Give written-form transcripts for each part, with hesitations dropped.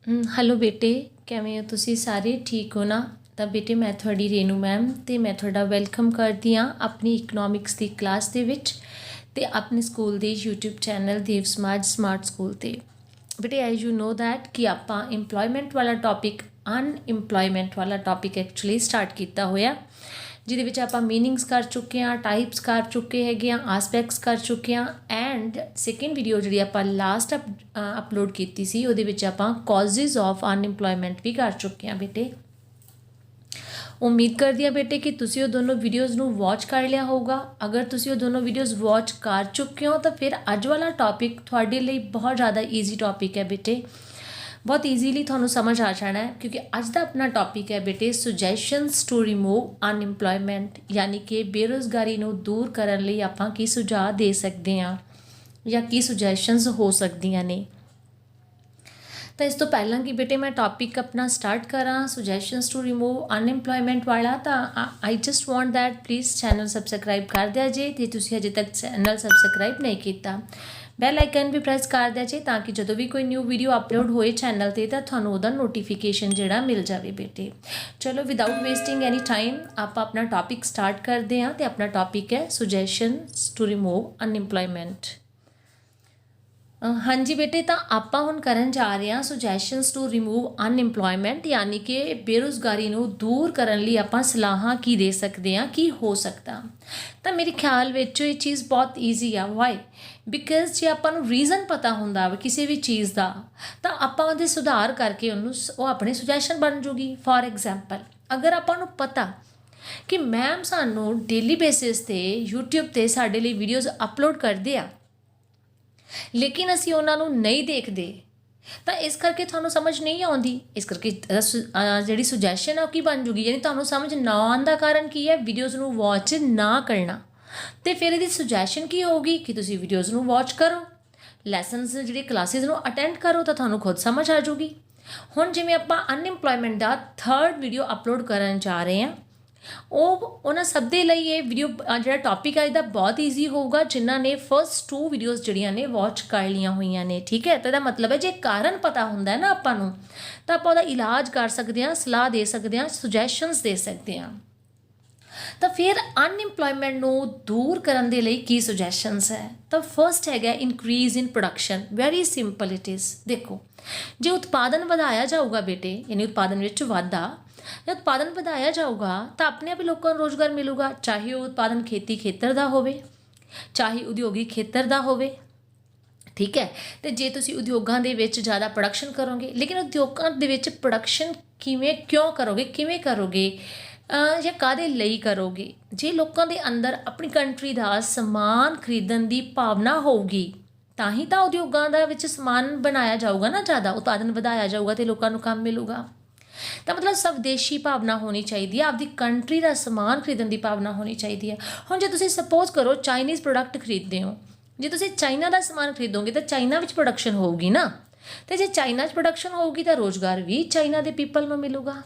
Hello बेटे, किवें हो तुसीं सारे? ठीक हो ना? ਤਾਂ ਬੇਟੇ ਮੈਂ ਤੁਹਾਡੀ ਰੇਨੂ ਮੈਮ ਤੇ ਮੈਂ ਤੁਹਾਡਾ ਵੈਲਕਮ ਕਰਦੀ ਹਾਂ ਆਪਣੀ ਇਕਨੋਮਿਕਸ ਦੀ ਕਲਾਸ ਦੇ ਵਿੱਚ ਤੇ ਆਪਣੇ ਸਕੂਲ ਦੇ YouTube ਚੈਨਲ ਦੇਵ ਸਮਾਜ ਸਮਾਰਟ ਸਕੂਲ ਤੇ। ਬੇਟੇ ਐਜ਼ ਯੂ ਨੋ ਦੈਟ ਕਿ ਆਪਾਂ ਇੰਪਲੋਇਮੈਂਟ ਵਾਲਾ ਟੌਪਿਕ ਅਨਇੰਪਲੋਇਮੈਂਟ ਵਾਲਾ ਟੌਪਿਕ ਐਕਚੁਅਲੀ ਸਟਾਰਟ ਕੀਤਾ ਹੋਇਆ, ਜਿਹਦੇ ਵਿੱਚ ਆਪਾਂ ਮੀਨਿੰਗਸ ਕਰ ਚੁੱਕੇ ਹਾਂ, ਟਾਈਪਸ ਕਰ ਚੁੱਕੇ ਹੈਗੇ ਆ, ਆਸਪੈਕਟਸ ਕਰ ਚੁੱਕੇ ਹਾਂ ਐਂਡ ਸੈਕਿੰਡ ਵੀਡੀਓ ਜਿਹੜੀ ਆਪਾਂ ਲਾਸਟ ਅਪਲੋਡ ਕੀਤੀ ਸੀ ਉਹਦੇ ਵਿੱਚ ਆਪਾਂ ਕਾਜ਼ਿਜ਼ ਆਫ ਅਨਇੰਪਲੋਇਮੈਂਟ ਵੀ ਕਰ ਚੁੱਕੇ ਹਾਂ ਬੇਟੇ। ਉਮੀਦ ਕਰਦੀ ਹਾਂ ਬੇਟੇ ਕਿ ਤੁਸੀਂ ਉਹ ਦੋਨੋਂ ਵੀਡੀਓਜ਼ ਨੂੰ ਵਾਚ ਕਰ ਲਿਆ ਹੋਊਗਾ। ਅਗਰ ਤੁਸੀਂ ਉਹ ਦੋਨੋਂ ਵੀਡੀਓਜ਼ ਵਾਚ ਕਰ ਚੁੱਕੇ ਹੋ ਤਾਂ ਫਿਰ ਅੱਜ ਵਾਲਾ ਟੌਪਿਕ ਤੁਹਾਡੇ ਲਈ ਬਹੁਤ ਜ਼ਿਆਦਾ ਈਜ਼ੀ ਟੌਪਿਕ ਹੈ ਬੇਟੇ, ਬਹੁਤ ਈਜ਼ੀਲੀ ਤੁਹਾਨੂੰ ਸਮਝ ਆ ਜਾਣਾ ਹੈ ਕਿਉਂਕਿ ਅੱਜ ਦਾ ਆਪਣਾ ਟੌਪਿਕ ਹੈ ਬੇਟੇ ਸੁਜੈਸ਼ਨਸ ਟੂ ਰਿਮੂਵ ਅਨਇੰਪਲੋਇਮੈਂਟ, ਯਾਨੀ ਕਿ ਬੇਰੁਜ਼ਗਾਰੀ ਨੂੰ ਦੂਰ ਕਰਨ ਲਈ ਆਪਾਂ ਕੀ ਸੁਝਾਅ ਦੇ ਸਕਦੇ ਹਾਂ ਜਾਂ ਕੀ ਸੁਜੈਸ਼ਨਸ ਹੋ ਸਕਦੀਆਂ ਨੇ। ਤਾਂ ਇਸ ਤੋਂ ਪਹਿਲਾਂ ਕਿ ਬੇਟੇ ਮੈਂ ਟੌਪਿਕ ਆਪਣਾ ਸਟਾਰਟ ਕਰਾਂ ਸੁਜੈਸ਼ਨਸ ਟੂ ਰਿਮੂਵ ਅਨਇੰਪਲੋਇਮੈਂਟ ਵਾਲਾ, ਤਾਂ I just want that please channel subscribe ਕਰ ਦਿਆ ਜੇ ਤੇ ਤੁਸੀਂ ਹਜੇ ਤੱਕ ਚੈਨਲ ਸਬਸਕ੍ਰਾਈਬ ਨਹੀਂ ਕੀਤਾ, ਬੈਲ ਆਈਕਨ ਵੀ ਪ੍ਰੈਸ ਕਰ ਦਿਆ ਜੇ ਤਾਂ ਕਿ ਜਦੋਂ ਵੀ ਕੋਈ ਨਿਊ ਵੀਡੀਓ ਅਪਲੋਡ ਹੋਏ ਚੈਨਲ 'ਤੇ ਤਾਂ ਤੁਹਾਨੂੰ ਉਹਦਾ ਨੋਟੀਫਿਕੇਸ਼ਨ ਜਿਹੜਾ ਮਿਲ ਜਾਵੇ ਬੇਟੇ। ਚਲੋ ਵਿਦਆਊਟ ਵੇਸਟਿੰਗ ਐਨੀ ਟਾਈਮ ਆਪਾਂ ਆਪਣਾ ਟੌਪਿਕ ਸਟਾਰਟ ਕਰਦੇ ਹਾਂ ਤੇ ਆਪਣਾ ਟੌਪਿਕ ਹੈ ਸੁਜੈਸ਼ਨਸ ਟੂ ਰਿਮੂਵ ਅਨਇੰਪਲੋਇਮੈਂਟ। ਹਾਂਜੀ ਬੇਟੇ, ਤਾਂ ਆਪਾਂ ਹੁਣ ਕਰਨ ਜਾ ਰਹੇ ਹਾਂ ਸੁਜੈਸ਼ਨਸ ਟੂ ਰਿਮੂਵ ਅਨਇੰਪਲੋਇਮੈਂਟ, ਯਾਨੀ ਕਿ ਬੇਰੁਜ਼ਗਾਰੀ ਨੂੰ ਦੂਰ ਕਰਨ ਲਈ ਆਪਾਂ ਸਲਾਹਾਂ ਕੀ ਦੇ ਸਕਦੇ ਹਾਂ, ਕੀ ਹੋ ਸਕਦਾ। ਤਾਂ ਮੇਰੇ ਖਿਆਲ ਵਿੱਚ ਇਹ ਚੀਜ਼ ਬਹੁਤ ਈਜ਼ੀ ਆ। ਵਾਈ? ਬਿਕਾਜ਼ ਜੇ ਆਪਾਂ ਨੂੰ ਰੀਜ਼ਨ ਪਤਾ ਹੁੰਦਾ ਵਾ ਕਿਸੇ ਵੀ ਚੀਜ਼ ਦਾ ਤਾਂ ਆਪਾਂ ਉਹਦੇ ਸੁਧਾਰ ਕਰਕੇ ਉਹ ਆਪਣੀ ਸੁਜੈਸ਼ਨ ਬਣ ਜੂਗੀ। ਫੋਰ ਐਗਜ਼ਾਮਪਲ, ਅਗਰ ਆਪਾਂ ਨੂੰ ਪਤਾ ਕਿ ਮੈਮ ਸਾਨੂੰ ਡੇਲੀ ਬੇਸਿਸ 'ਤੇ YouTube 'ਤੇ ਸਾਡੇ ਲਈ ਵੀਡੀਓਜ਼ ਅਪਲੋਡ ਕਰਦੇ ਆ ਲੇਕਿਨ ਅਸੀਂ ਉਹਨਾਂ ਨੂੰ ਨਹੀਂ ਦੇਖਦੇ, ਤਾਂ ਇਸ ਕਰਕੇ ਤੁਹਾਨੂੰ ਸਮਝ ਨਹੀਂ ਆਉਂਦੀ। ਇਸ ਕਰਕੇ ਜਿਹੜੀ ਸੁਜੈਸ਼ਨ ਆ ਉਹ ਕੀ ਬਣ ਜੂਗੀ, ਯਾਨੀ ਤੁਹਾਨੂੰ ਸਮਝ ਨਾ ਆਉਣ ਦਾ ਕਾਰਨ ਕੀ ਹੈ, ਵੀਡੀਓਜ਼ ਨੂੰ ਵਾਚ ਨਾ ਕਰਨਾ। ਅਤੇ ਫਿਰ ਇਹਦੀ ਸੁਜੈਸ਼ਨ ਕੀ ਹੋਊਗੀ ਕਿ ਤੁਸੀਂ ਵੀਡੀਓਜ਼ ਨੂੰ ਵਾਚ ਕਰੋ, ਲੈਸਨਸ ਜਿਹੜੀ ਕਲਾਸਿਸ ਨੂੰ ਅਟੈਂਡ ਕਰੋ ਤਾਂ ਤੁਹਾਨੂੰ ਖੁਦ ਸਮਝ ਆ ਜੂਗੀ। ਹੁਣ ਜਿਵੇਂ ਆਪਾਂ ਅਨਇੰਪਲੋਇਮੈਂਟ ਦਾ 3rd ਵੀਡੀਓ ਅਪਲੋਡ ਕਰਨ ਜਾ ਰਹੇ ਹਾਂ, ਉਹਨਾਂ ਸਭ ਦੇ ਲਈ ਇਹ ਵੀਡੀਓ ਜਿਹੜਾ ਟੌਪਿਕ ਹੈ ਇਹਦਾ ਬਹੁਤ ਈਜ਼ੀ ਹੋਊਗਾ ਜਿਨ੍ਹਾਂ ਨੇ ਫਸਟ 2 ਵੀਡੀਓਜ਼ ਜਿਹੜੀਆਂ ਨੇ ਵਾਚ ਕਰ ਲਈਆਂ ਹੋਈਆਂ ਨੇ। ਠੀਕ ਹੈ, ਤਾਂ ਇਹਦਾ ਮਤਲਬ ਹੈ ਜੇ ਕਾਰਨ ਪਤਾ ਹੁੰਦਾ ਹੈ ਨਾ ਆਪਾਂ ਨੂੰ ਤਾਂ ਆਪਾਂ ਉਹਦਾ ਇਲਾਜ ਕਰ ਸਕਦੇ ਹਾਂ, ਸਲਾਹ ਦੇ ਸਕਦੇ ਹਾਂ, ਸੁਜੈਸ਼ਨਸ ਦੇ ਸਕਦੇ ਹਾਂ। ਤਾਂ ਫਿਰ ਅਨਇੰਪਲੋਇਮੈਂਟ ਨੂੰ ਦੂਰ ਕਰਨ ਦੇ ਲਈ ਕੀ ਸੁਜੈਸ਼ਨਸ ਹੈ? ਤਾਂ ਫਸਟ ਹੈਗਾ increase in production. Very simple it is. ਦੇਖੋ, ਜੇ ਉਤਪਾਦਨ ਵਧਾਇਆ ਜਾਊਗਾ ਬੇਟੇ, ਯਾਨੀ ਉਤਪਾਦਨ ਵਿੱਚ ਵਾਧਾ, ਜੇ ਉਤਪਾਦਨ ਵਧਾਇਆ ਜਾਊਗਾ ਤਾਂ ਆਪਣੇ ਆਪ ਹੀ ਲੋਕਾਂ ਨੂੰ ਰੋਜ਼ਗਾਰ ਮਿਲੂਗਾ, ਚਾਹੇ ਉਹ ਉਤਪਾਦਨ ਖੇਤੀ ਖੇਤਰ ਦਾ ਹੋਵੇ, ਚਾਹੇ ਉਦਯੋਗਿਕ ਖੇਤਰ ਦਾ ਹੋਵੇ। ਠੀਕ ਹੈ, ਅਤੇ ਜੇ ਤੁਸੀਂ ਉਦਯੋਗਾਂ ਦੇ ਵਿੱਚ ਜ਼ਿਆਦਾ ਪ੍ਰੋਡਕਸ਼ਨ ਕਰੋਗੇ, ਲੇਕਿਨ ਉਦਯੋਗਾਂ ਦੇ ਵਿੱਚ ਪ੍ਰੋਡਕਸ਼ਨ ਕਿਉਂ ਕਰੋਗੇ ਜਾਂ ਕਾਹਦੇ ਲਈ ਕਰੋਗੇ? ਜੇ ਲੋਕਾਂ ਦੇ ਅੰਦਰ ਆਪਣੀ ਕੰਟਰੀ ਦਾ ਸਮਾਨ ਖਰੀਦਣ ਦੀ ਭਾਵਨਾ ਹੋਊਗੀ ਤਾਂ ਹੀ ਤਾਂ ਉਦਯੋਗਾਂ ਦਾ ਵਿੱਚ ਸਮਾਨ ਬਣਾਇਆ ਜਾਊਗਾ ਨਾ, ਜ਼ਿਆਦਾ ਉਤਪਾਦਨ ਵਧਾਇਆ ਜਾਊਗਾ ਅਤੇ ਲੋਕਾਂ ਨੂੰ ਕੰਮ ਮਿਲੂਗਾ। ਤਾਂ ਮਤਲਬ ਸਵਦੇਸ਼ੀ ਭਾਵਨਾ ਹੋਣੀ ਚਾਹੀਦੀ ਹੈ, ਆਪਦੀ ਕੰਟਰੀ ਦਾ ਸਮਾਨ ਖਰੀਦਣ ਦੀ ਭਾਵਨਾ ਹੋਣੀ ਚਾਹੀਦੀ ਹੈ। ਹੁਣ ਜੇ ਤੁਸੀਂ ਸਪੋਜ਼ ਕਰੋ ਚਾਈਨੀਜ਼ ਪ੍ਰੋਡਕਟ ਖਰੀਦਦੇ ਹੋ, ਜੇ ਤੁਸੀਂ ਚਾਈਨਾ ਦਾ ਸਮਾਨ ਖਰੀਦੋਗੇ ਤਾਂ ਚਾਈਨਾ ਵਿੱਚ ਪ੍ਰੋਡਕਸ਼ਨ ਹੋਊਗੀ ਨਾ, ਅਤੇ ਜੇ ਚਾਈਨਾ 'ਚ ਪ੍ਰੋਡਕਸ਼ਨ ਹੋਊਗੀ ਤਾਂ ਰੋਜ਼ਗਾਰ ਵੀ ਚਾਈਨਾ ਦੇ ਪੀਪਲ ਨੂੰ ਮਿਲੂਗਾ।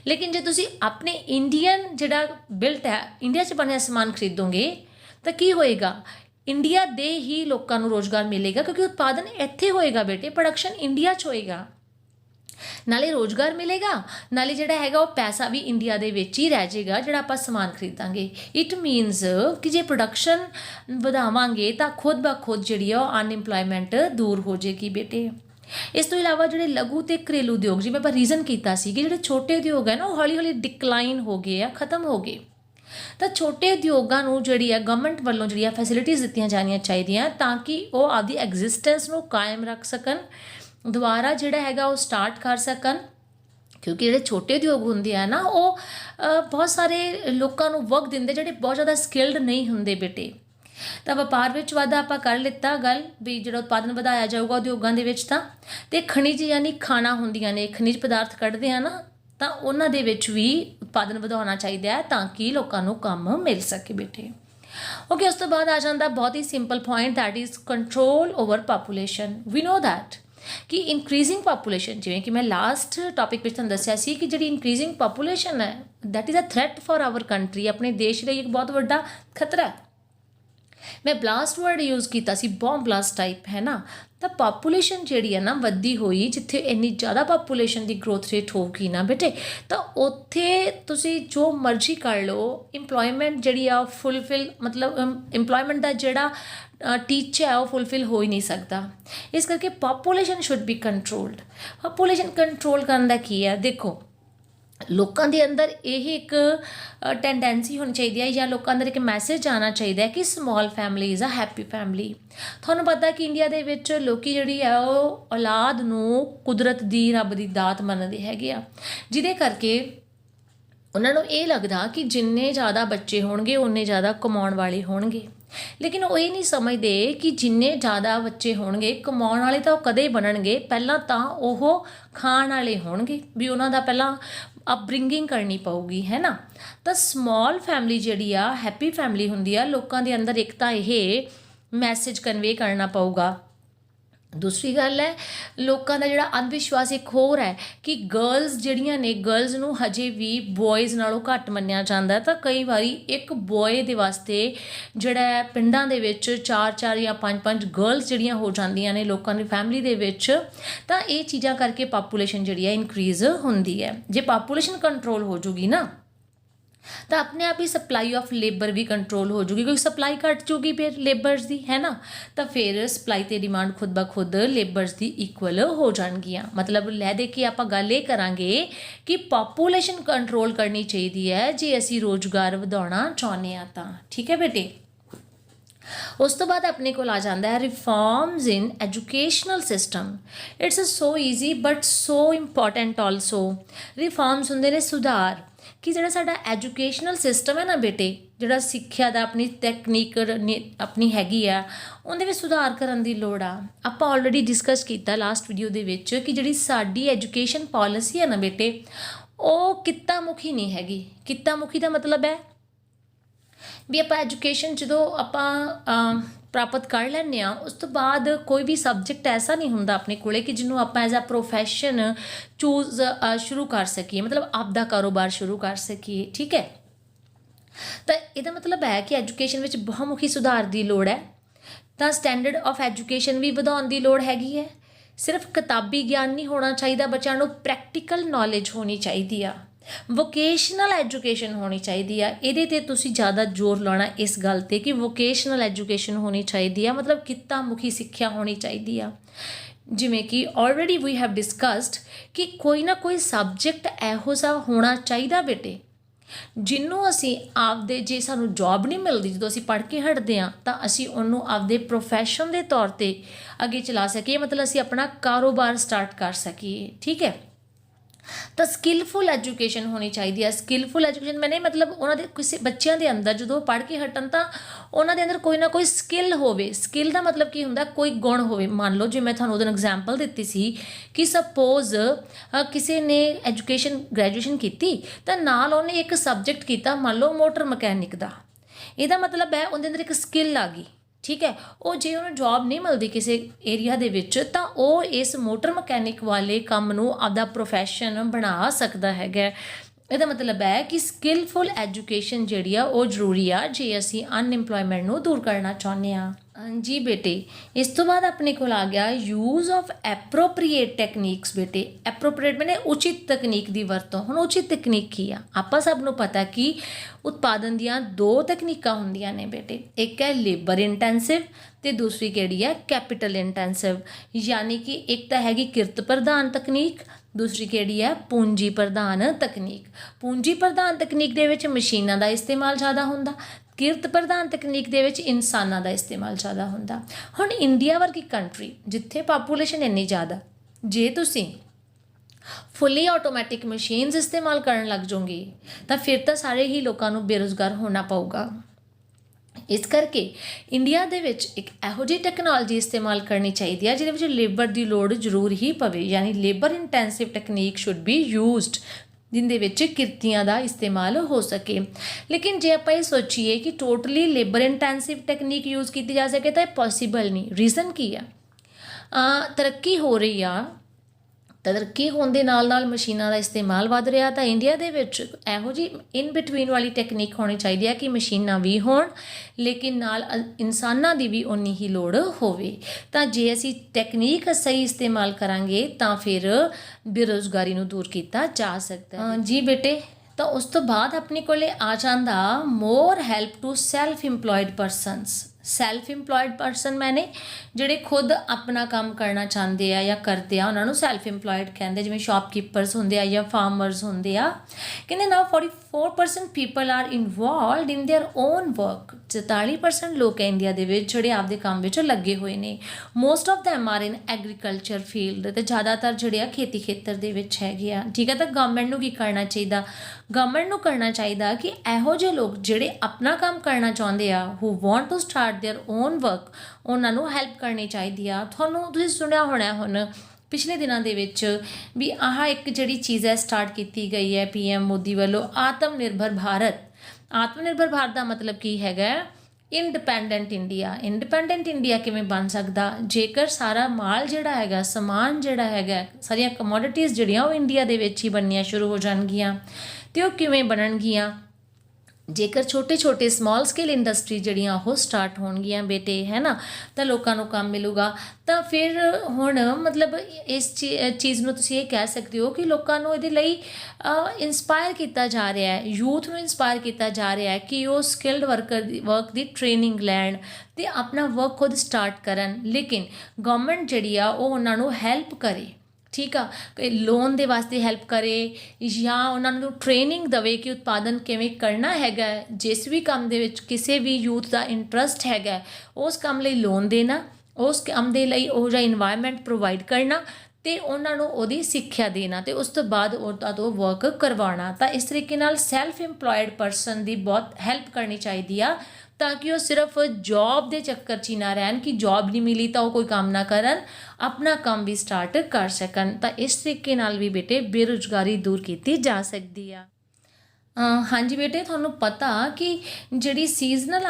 ਲੇਕਿਨ ਜੇ ਤੁਸੀਂ ਆਪਣੇ ਇੰਡੀਅਨ ਜਿਹੜਾ ਬਿਲਟ ਹੈ, ਇੰਡੀਆ 'ਚ ਬਣਿਆ ਸਮਾਨ ਖਰੀਦੋਗੇ ਤਾਂ ਕੀ ਹੋਏਗਾ? ਇੰਡੀਆ ਦੇ ਹੀ ਲੋਕਾਂ ਨੂੰ ਰੋਜ਼ਗਾਰ ਮਿਲੇਗਾ ਕਿਉਂਕਿ ਉਤਪਾਦਨ ਇੱਥੇ ਹੋਏਗਾ ਬੇਟੇ, ਪ੍ਰੋਡਕਸ਼ਨ ਇੰਡੀਆ 'ਚ ਹੋਏਗਾ, ਨਾਲੇ ਰੋਜ਼ਗਾਰ ਮਿਲੇਗਾ, ਨਾਲੇ ਜਿਹੜਾ ਹੈਗਾ ਉਹ ਪੈਸਾ ਵੀ ਇੰਡੀਆ ਦੇ ਵਿੱਚ ਹੀ ਰਹਿ ਜਾਏਗਾ ਜਿਹੜਾ ਆਪਾਂ ਸਮਾਨ ਖਰੀਦਾਂਗੇ। ਇਟ ਮੀਨਸ ਕਿ ਜੇ ਪ੍ਰੋਡਕਸ਼ਨ ਵਧਾਵਾਂਗੇ ਤਾਂ ਖੁਦ ਬ ਖੁਦ ਜਿਹੜੀ ਆ ਉਹ ਅਨਇੰਪਲੋਇਮੈਂਟ ਦੂਰ ਹੋ ਜਾਏਗੀ ਬੇਟੇ। ਇਸ ਤੋਂ ਇਲਾਵਾ ਜਿਹੜੇ ਲਘੂ ਅਤੇ ਘਰੇਲੂ ਉਦਯੋਗ, ਜਿਵੇਂ ਆਪਾਂ ਰੀਜ਼ਨ ਕੀਤਾ ਸੀ ਕਿ ਜਿਹੜੇ ਛੋਟੇ ਉਦਯੋਗ ਹੈ ਨਾ ਉਹ ਹੌਲੀ ਹੌਲੀ ਡਿਕਲਾਈਨ ਹੋ ਗਏ ਆ, ਖਤਮ ਹੋ ਗਏ, ਤਾਂ ਛੋਟੇ ਉਦਯੋਗਾਂ ਨੂੰ ਜਿਹੜੀ ਹੈ ਗਵਰਨਮੈਂਟ ਵੱਲੋਂ ਜਿਹੜੀਆਂ ਫੈਸਿਲਿਟੀਜ਼ ਦਿੱਤੀਆਂ ਜਾਣੀਆਂ ਚਾਹੀਦੀਆਂ ਤਾਂ ਕਿ ਉਹ ਆਪਦੀ ਐਗਜ਼ਿਸਟੈਂਸ ਨੂੰ ਕਾਇਮ ਰੱਖ ਸਕਣ, ਦੁਬਾਰਾ ਜਿਹੜਾ ਹੈਗਾ ਉਹ ਸਟਾਰਟ ਕਰ ਸਕਣ। ਕਿਉਂਕਿ ਜਿਹੜੇ ਛੋਟੇ ਉਦਯੋਗ ਹੁੰਦੇ ਆ ਨਾ ਉਹ ਬਹੁਤ ਸਾਰੇ ਲੋਕਾਂ ਨੂੰ ਵਰਕ ਦਿੰਦੇ ਜਿਹੜੇ ਬਹੁਤ ਜ਼ਿਆਦਾ ਸਕਿਲਡ ਨਹੀਂ ਹੁੰਦੇ ਬੇਟੇ। ਤਾਂ ਵਪਾਰ ਵਿੱਚ ਵਾਧਾ ਆਪਾਂ ਕਰ ਲਿੱਤਾ ਗੱਲ ਵੀ ਜਿਹੜਾ ਉਤਪਾਦਨ ਵਧਾਇਆ ਜਾਊਗਾ ਉਦਯੋਗਾਂ ਦੇ ਵਿੱਚ, ਤਾਂ ਅਤੇ ਖਣਿਜ ਯਾਨੀ ਖਾਣਾ ਹੁੰਦੀਆਂ ਨੇ, ਖਣਿਜ ਪਦਾਰਥ ਕੱਢਦੇ ਆ ਨਾ, ਤਾਂ ਉਹਨਾਂ ਦੇ ਵਿੱਚ ਵੀ ਉਤਪਾਦਨ ਵਧਾਉਣਾ ਚਾਹੀਦਾ ਹੈ ਤਾਂ ਕਿ ਲੋਕਾਂ ਨੂੰ ਕੰਮ ਮਿਲ ਸਕੇ ਬੇਟੇ। ਓਕੇ, ਉਸ ਤੋਂ ਬਾਅਦ ਆ ਜਾਂਦਾ ਬਹੁਤ ਹੀ simple point, that is control over population. We know that ਕਿ ਇਨਕਰੀਜ਼ਿੰਗ ਪਾਪੂਲੇਸ਼ਨ, ਜਿਵੇਂ ਕਿ ਮੈਂ ਲਾਸਟ ਟੌਪਿਕ ਵਿੱਚ ਤੁਹਾਨੂੰ ਦੱਸਿਆ ਸੀ ਕਿ ਜਿਹੜੀ ਇਨਕਰੀਜ਼ਿੰਗ ਪਾਪੂਲੇਸ਼ਨ ਹੈ that is a threat for our country, ਆਪਣੇ ਦੇਸ਼ ਲਈ ਇੱਕ ਬਹੁਤ ਵੱਡਾ ਖਤਰਾ ਹੈ। मैं ब्लास्ट वर्ड यूज़ किया सी, बॉम्ब ब्लास्ट टाइप है ना। तो पापूलेशन जी है ना वधी हुई, जिथे इन्नी ज़्यादा पापूलेशन की ग्रोथ रेट होगी ना बेटे, तो उत्थे तुसी जो मर्जी कर लो, इंप्लॉयमेंट जी फुलफिल मतलब इंप्लॉयमेंट का जोड़ा टीचा है वो फुलफिल हो ही नहीं सकता। इस करके population should be controlled. Population control करने का की है, देखो लोगों के अंदर यही एक टेंडेंसी होनी चाहिए है, या लोगों अंदर एक मैसेज आना चाहिए कि small family is a happy family. थानू पता कि इंडिया दे विच लोकी जिहड़ी है वो औलाद नूं कुदरत दी रब दी दात मनदे हैगे आ, जिहदे करके उन्होंने ये लगता कि जिन्ने ज़्यादा बच्चे होणगे उन्ने ज़्यादा कमाउण वाले होणगे। लेकिन वो ये नहीं समझते कि जिन्ने ज़्यादा बच्चे होणगे कमाउण वाले तो कदे बनणगे, पहलां तां ओह खाण वाले होणगे, भी उन्हां दा पहलां अपब्रिंगिंग करनी पऊगी, है ना। तो स्मॉल फैमिली जिहड़ी आ हैप्पी फैमिली हुंदी आ, लोकां दे अंदर एक तां ये मैसेज कन्वे करना पऊगा। दूसरी गल है लोगों का जोड़ा अंधविश्वास एक होर है कि गर्ल्स जड़ियाँ ने गर्ल्स नूं हजे भी बॉयज़ नालों घट मन्निया जाता है। तो कई बारी एक बॉय दे वास्ते जोड़ा पिंडां दे विच 4-4 या 5-5 गर्ल्स जड़ियाँ हो जांदियां ने लोगों की फैमिली दे विच, तां ये चीज़ां करके पापूलेशन जिहड़ी है इनक्रीज़ हुंदी है। जे पापूलेशन कंट्रोल हो जूगी ना तो अपने आप ही सप्लाई ऑफ लेबर भी कंट्रोल हो जूगी, क्योंकि सप्लाई घट जूगी फिर लेबर्स की, है ना। तो फिर सप्लाई तो डिमांड खुद ब खुद लेबर्स की इक्वल हो जाएगियाँ। मतलब लै दे के आप गल ये करांगे कि पापूलेशन कंट्रोल करनी चाहिए है जे असी रोज़गार वधाउणा चाहुंदे आ तां, ठीक है बेटे। उस तो बाद अपने को आ जाता है reforms in educational system. It's so easy but so important also. Reforms होंगे ने सुधार कि जो साडा एजुकेशनल सिस्टम है ना बेटे, जोड़ा सिक्ख्या का अपनी तकनीक अपनी हैगी आ, उहदे विच सुधार करन दी लोड़ आ। आपां ऑलरेडी डिस्कस किया लास्ट वीडियो दे विच कि जिहड़ी साडी एजुकेशन पॉलिसी है ना बेटे, वो कित्ता मुखी नहीं हैगी। कित्ता मुखी का मतलब है भी आप एजुकेशन जो आप प्राप्त कर लैंने आ, उस तो बाद कोई भी सबजैक्ट ऐसा नहीं होंदा अपने कोले कि जिन्हों आप एज अ प्रोफैशन चूज शुरू कर सकीए, मतलब आपदा कारोबार शुरू कर सकीए, ठीक है। तो यदा मतलब है कि एजुकेशन में बहुमुखी सुधार की लोड़ है। तो स्टैंडर्ड ऑफ एजुकेशन भी वधाउण की लोड़ हैगी है। सिर्फ किताबी ज्ञान नहीं होना चाहिए, बच्चों को प्रैक्टिकल नॉलेज होनी चाहिए आ, वोकेशनल एजुकेशन होनी चाहिए। ये ते तुसी ज़्यादा जोर लाना इस गल ते कि वोकेशनल एजुकेशन होनी चाहिए, मतलब कित्ता मुखी सिक्ख्या होनी चाहिए। जिमें कि ऑलरेडी वी हैव डिस्कस्ड कि कोई ना कोई सबजैक्ट इहो जिहा होना चाहिए बेटे, जिन्हों असी आपदे जे सानू जॉब नहीं मिलती जो असी पढ़ के हटते हैं तो असी उन्होंने आपदे प्रोफैशन के तौर पर अगे चला सकीए, मतलब असी अपना कारोबार स्टार्ट कर सकीए, ठीक है। तो स्किलफुल एजुकेशन होनी चाहिए। स्किलफुल एजुकेशन मैंने मतलब उन्होंने किसी बच्चों के अंदर जो पढ़ के हटन तो उन्होंने अंदर कोई ना कोई स्किल होवे। स्किल का मतलब की होंगे कोई गुण होवे। मान लो जो मैं थोड़ा उदन एग्जाम्पल दी सी कि सपोज किसी ने एजुकेशन ग्रैजुएशन की तो नाल उन्हें एक सबजैक्ट किया, मान लो मोटर मकैनिक का, यदा मतलब है उनके अंदर एक स्किल आ गई, ठीक है। वो जे उन्हें जॉब नहीं मिलती किसी एरिया दे विच तो वो इस मोटर मकैनिक वाले काम नूं आपदा प्रोफैशन बना सकता है। ਇਹਦਾ मतलब है कि स्किलफुल एजुकेशन जी वो जरूरी आ जे असी अनएम्प्लॉयमेंट नूं दूर करना चाहुंदे आ। जी बेटे, इस तो बाद अपने को आ गया यूज़ ऑफ एप्रोप्रीएट टैक्नीक्स। बेटे एप्रोप्रीएट मैंने उचित तकनीक की वरतों। हुण उचित तकनीक की आ, आपां सब नूं पता कि उत्पादन दियां दो तकनीकां हुंदियां ने बेटे, एक है लेबर इंटेंसिव तो दूसरी किहड़ी है कैपिटल इंटेंसिव। यानी कि एक तो हैगी किरत प्रधान तकनीक, दूसरी किहड़ी है पूंजी प्रधान तकनीक। पूंजी प्रधान तकनीक दे विच मशीनां दा इस्तेमाल ज़्यादा हुंदा, किरत प्रधान तकनीक दे विच इंसानां दा इस्तेमाल ज़्यादा हुंदा। हुण इंडिया वर्गी कंट्री जिथे पापूलेशन इन्नी ज़्यादा, जे तुसीं फुली ऑटोमैटिक मशीनस इस्तेमाल करन लग जाओगे तो फिर तो सारे ही लोगों को बेरोज़गार होना पऊगा। इस करके इंडिया दे विच एक इहो जी टैक्नोलॉजी इस्तेमाल करनी चाहिए है जिहदे विच लेबर की लोड़ जरूर ही पवे, यानी labour intensive technique should be used जिंदे विच किरतियां दा इस्तेमाल हो सके। लेकिन जे आप ये सोचीए कि totally labour intensive technique use की जा सके तो पॉसीबल नहीं। रीज़न की है, तरक्की हो रही आ ਤਰੱਕੀ ਹੋਣ ਦੇ ਨਾਲ ਨਾਲ ਮਸ਼ੀਨਾਂ ਦਾ ਇਸਤੇਮਾਲ ਵੱਧ ਰਿਹਾ, ਤਾਂ ਇੰਡੀਆ ਦੇ ਵਿੱਚ ਇਹੋ ਜਿਹੀ ਇਨ ਬਿਟਵੀਨ ਵਾਲੀ ਟੈਕਨੀਕ ਹੋਣੀ ਚਾਹੀਦੀ ਹੈ ਕਿ ਮਸ਼ੀਨਾਂ ਵੀ ਹੋਣ ਲੇਕਿਨ ਨਾਲ ਇਨਸਾਨਾਂ ਦੀ ਵੀ ਓਨੀ ਹੀ ਲੋੜ ਹੋਵੇ। ਤਾਂ ਜੇ ਅਸੀਂ ਟੈਕਨੀਕ ਸਹੀ ਇਸਤੇਮਾਲ ਕਰਾਂਗੇ ਤਾਂ ਫਿਰ ਬੇਰੁਜ਼ਗਾਰੀ ਨੂੰ ਦੂਰ ਕੀਤਾ ਜਾ ਸਕਦਾ ਜੀ ਬੇਟੇ। ਤਾਂ ਉਸ ਤੋਂ ਬਾਅਦ ਆਪਣੇ ਕੋਲੇ ਆ ਜਾਂਦਾ more help to self employed persons. Self employed person ਮੈਨੇ ਜਿਹੜੇ ਖੁਦ ਆਪਣਾ ਕੰਮ ਕਰਨਾ ਚਾਹੁੰਦੇ ਆ ਜਾਂ ਕਰਦੇ ਆ ਉਹਨਾਂ ਨੂੰ ਸੈਲਫ ਇੰਪਲੋਇਡ ਕਹਿੰਦੇ, ਜਿਵੇਂ ਸ਼ਾਪਕੀਪਰਸ ਹੁੰਦੇ ਆ ਜਾਂ ਫਾਰਮਰਸ ਹੁੰਦੇ ਆ। ਕਹਿੰਦੇ ਨਾ 44% people are involved in their own work. 44% ਲੋਕ ਹੈ ਇੰਡੀਆ ਦੇ ਵਿੱਚ ਜਿਹੜੇ ਆਪਦੇ ਕੰਮ ਵਿੱਚ ਲੱਗੇ ਹੋਏ ਨੇ। Most of them are in agriculture field, ਅਤੇ ਜ਼ਿਆਦਾਤਰ ਜਿਹੜੇ ਆ ਖੇਤੀ ਖੇਤਰ ਦੇ ਵਿੱਚ ਹੈਗੇ ਆ। ਠੀਕ ਹੈ, ਤਾਂ ਗਵਰਨਮੈਂਟ ਨੂੰ ਕੀ ਕਰਨਾ ਚਾਹੀਦਾ? ਗਵਰਨਮੈਂਟ ਨੂੰ ਕਰਨਾ ਚਾਹੀਦਾ ਕਿ ਇਹੋ ਜਿਹੇ ਲੋਕ ਜਿਹੜੇ ਆਪਣਾ ਕੰਮ ਕਰਨਾ ਚਾਹੁੰਦੇ ਆ, who want to start their own work, ਉਹਨਾਂ ਨੂੰ ਹੈਲਪ ਕਰਨੀ ਚਾਹੀਦੀ ਆ। ਤੁਸੀਂ ਸੁਣਿਆ ਹੋਣਾ ਹੁਣ ਪਿਛਲੇ ਦਿਨਾਂ ਦੇ ਵਿੱਚ ਵੀ ਆਹ ਇੱਕ ਜਿਹੜੀ ਚੀਜ਼ ਹੈ ਸਟਾਰਟ ਕੀਤੀ ਗਈ ਹੈ PM ਮੋਦੀ ਵੱਲੋਂ, ਆਤਮ ਨਿਰਭਰ ਭਾਰਤ। ਆਤਮ ਨਿਰਭਰ ਭਾਰਤ ਦਾ ਮਤਲਬ ਕੀ ਹੈਗਾ? Independent India. ਇੰਡੀਪੈਂਡੈਂਟ ਇੰਡੀਆ ਕਿਵੇਂ ਬਣ ਸਕਦਾ? ਜੇਕਰ ਸਾਰਾ ਮਾਲ ਜਿਹੜਾ ਹੈਗਾ, ਸਮਾਨ ਜਿਹੜਾ ਹੈਗਾ, ਸਾਰੀਆਂ ਕਮੋਡਿਟੀਜ਼ ਜਿਹੜੀਆਂ ਉਹ ਇੰਡੀਆ ਦੇ ਵਿੱਚ ਹੀ ਬਣਨੀਆਂ ਸ਼ੁਰੂ ਹੋ ਜਾਣਗੀਆਂ। ਅਤੇ ਉਹ ਕਿਵੇਂ ਬਣਨਗੀਆਂ? ਜੇਕਰ ਛੋਟੇ ਛੋਟੇ ਸਮਾਲ ਸਕੇਲ ਇੰਡਸਟਰੀ ਜਿਹੜੀਆਂ ਉਹ ਸਟਾਰਟ ਹੋਣਗੀਆਂ ਬੇਟੇ, ਹੈ ਨਾ, ਤਾਂ ਲੋਕਾਂ ਨੂੰ ਕੰਮ ਮਿਲੂਗਾ। ਤਾਂ ਫਿਰ ਹੁਣ ਮਤਲਬ ਇਸ ਚੀਜ਼ ਨੂੰ ਤੁਸੀਂ ਇਹ ਕਹਿ ਸਕਦੇ ਹੋ ਕਿ ਲੋਕਾਂ ਨੂੰ ਇਹਦੇ ਲਈ ਇੰਸਪਾਇਰ ਕੀਤਾ ਜਾ ਰਿਹਾ ਹੈ, ਯੂਥ ਨੂੰ ਇੰਸਪਾਇਰ ਕੀਤਾ ਜਾ ਰਿਹਾ ਹੈ ਕਿ ਉਹ ਸਕਿਲਡ ਵਰਕ ਦੀ ਟ੍ਰੇਨਿੰਗ ਲੈਣ ਅਤੇ ਆਪਣਾ ਵਰਕ ਖੁਦ ਸਟਾਰਟ ਕਰਨ। ਲੇਕਿਨ ਗਵਰਨਮੈਂਟ ਜਿਹੜੀ ਆ ਉਹ ਉਹਨਾਂ ਨੂੰ ਹੈਲਪ ਕਰੇ। ਠੀਕ ਆ, ਲੋਨ ਦੇ ਵਾਸਤੇ ਹੈਲਪ ਕਰੇ ਜਾਂ ਉਹਨਾਂ ਨੂੰ ਟ੍ਰੇਨਿੰਗ ਦੇਵੇ ਕਿ ਉਤਪਾਦਨ ਕਿਵੇਂ ਕਰਨਾ ਹੈਗਾ। ਜਿਸ ਵੀ ਕੰਮ ਦੇ ਵਿੱਚ ਕਿਸੇ ਵੀ ਯੂਥ ਦਾ ਇੰਟਰਸਟ ਹੈਗਾ, ਉਸ ਕੰਮ ਲਈ ਲੋਨ ਦੇਣਾ, ਉਸ ਕੰਮ ਦੇ ਲਈ ਉਹ ਜਿਹਾ ਇਨਵਾਇਰਮੈਂਟ ਪ੍ਰੋਵਾਈਡ ਕਰਨਾ ਅਤੇ ਉਹਨਾਂ ਨੂੰ ਉਹਦੀ ਸਿੱਖਿਆ ਦੇਣਾ ਅਤੇ ਉਸ ਤੋਂ ਬਾਅਦ ਉਹਨਾਂ ਤੋਂ ਵਰਕ ਕਰਵਾਉਣਾ। ਤਾਂ ਇਸ ਤਰੀਕੇ ਨਾਲ ਸੈਲਫ ਇੰਪਲੋਇਡ ਪਰਸਨ ਦੀ ਬਹੁਤ ਹੈਲਪ ਕਰਨੀ ਚਾਹੀਦੀ ਆ, ਤਾਂ ਕਿ ਉਹ ਸਿਰਫ ਜੋਬ ਦੇ ਚੱਕਰ 'ਚ ਹੀ ਨਾ ਰਹਿਣ ਕਿ ਜੋਬ ਨਹੀਂ ਮਿਲੀ ਤਾਂ ਉਹ ਕੋਈ ਕੰਮ ਨਾ ਕਰਨ, ਆਪਣਾ ਕੰਮ ਵੀ ਸਟਾਰਟ ਕਰ ਸਕਣ। ਤਾਂ ਇਸ ਤਰੀਕੇ ਨਾਲ ਵੀ ਬੇਟੇ ਬੇਰੁਜ਼ਗਾਰੀ ਦੂਰ ਕੀਤੀ ਜਾ ਸਕਦੀ ਆ। ਹਾਂਜੀ ਬੇਟੇ, ਤੁਹਾਨੂੰ ਪਤਾ ਕਿ ਜਿਹੜੀ ਸੀਜ਼ਨਲ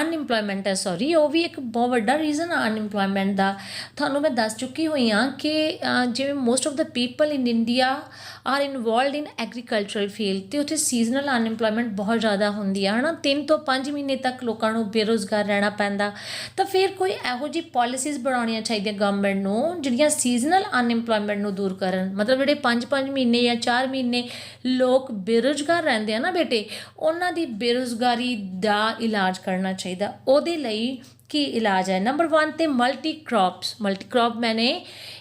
ਅਨਇੰਪਲੋਇਮੈਂਟ ਹੈ, ਉਹ ਵੀ ਇੱਕ ਬਹੁਤ ਵੱਡਾ ਰੀਜ਼ਨ ਆ ਅਨਇੰਪਲੋਇਮੈਂਟ ਦਾ। ਤੁਹਾਨੂੰ ਮੈਂ ਦੱਸ ਚੁੱਕੀ ਹੋਈ ਹਾਂ ਕਿ ਜਿਵੇਂ most of the people in India are involved in agricultural field, ਅਤੇ ਉੱਥੇ ਸੀਜ਼ਨਲ ਅਨਇੰਪਲੋਇਮੈਂਟ ਬਹੁਤ ਜ਼ਿਆਦਾ ਹੁੰਦੀ ਆ, ਹੈ ਨਾ। 3 ਤੋਂ 5 ਮਹੀਨੇ ਤੱਕ ਲੋਕਾਂ ਨੂੰ ਬੇਰੁਜ਼ਗਾਰ ਰਹਿਣਾ ਪੈਂਦਾ। ਤਾਂ ਫਿਰ ਕੋਈ ਇਹੋ ਜਿਹੀ ਪੋਲਿਸੀਜ਼ ਬਣਾਉਣੀਆਂ ਚਾਹੀਦੀਆਂ ਗਵਰਨਮੈਂਟ ਨੂੰ ਜਿਹੜੀਆਂ ਸੀਜ਼ਨਲ ਅਨਇੰਪਲੋਇਮੈਂਟ ਨੂੰ ਦੂਰ ਕਰਨ। ਮਤਲਬ ਜਿਹੜੇ 5-5 ਮਹੀਨੇ ਜਾਂ 4 ਮਹੀਨੇ ਲੋਕ ਬੇਰੁਜ਼ਗਾਰ ਰਹਿੰਦੇ ਆ ਨਾ ਬੇਟੇ, ਉਹਨਾਂ ਦੀ ਬੇਰੁਜ਼ਗਾਰੀ ਦਾ ਇਲਾਜ ਕਰਨਾ ਚਾਹੀਦਾ। ਉਹਦੇ ਲਈ ਕੀ ਇਲਾਜ ਹੈ? ਨੰਬਰ 1 ਤੇ ਮਲਟੀ ਕ੍ਰੌਪ ਮੈਨੇ